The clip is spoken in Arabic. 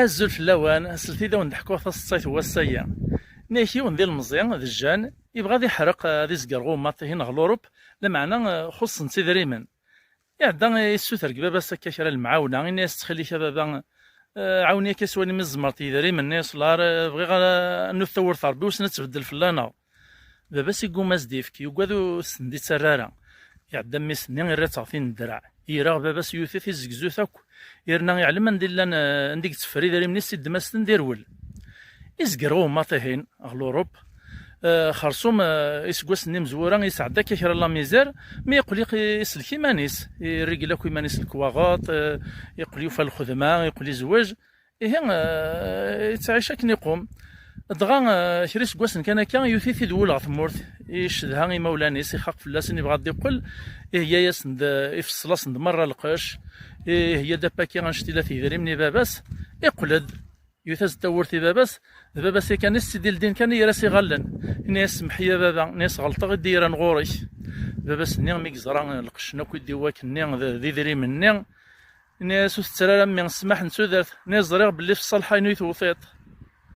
الزول في اللوان سلتي ذا ونضحكو الصيت هو السيا ناكي وندير المزيان هذا الجان يبغى ذي يحرق ذي زقرغو ماطيهين غ لوروب لمعنى خص نسي دريمن يعدا يسوثر بابا سكا كرا المعاونة الناس تخلي بابا عاوني كسواني من الزمرتي دريمن الناس لار بغي نثور ثربي وسنة تبدل فلانا بابا سيقو مازديف كي يقادو سندي تسرارا يعدا ميسني غير تعطين الدرع يرى بابا سيوثي في زكزو ثاك يرنا يعلم ندير لنا نديك تفري داري من السيد ماس ندير ول يزقرو ماطيهين اغ لوروب خرصوم يسقوس ني مزورا يسعدا كيكرا لا ميزير مي يقول لك يسلكي مانيس يريق لك مانيس الكواغاط يقول يوفى الخدمه يقول يزواج يتعيش كن يقوم دغا شري سكواس كان كان يثيث دول غثمورت يشدها مولانيس يخاق فلاسن يبغى يقول هي ياسند يفصل سند مره القش هي دابا كي غنشتي لا تيدري مني باباس يقلد يثاز تورتي باباس كان السيدي الدين كان يراسي غلن ناس محيا بابا ناس غلطه غدير نغوري باباس ني مي كزرا القشنا كيدي واك ني ذي دري مني ناس تسرى من السماح نسودرت ناس زريغ باللي في الصالحه يثوثيط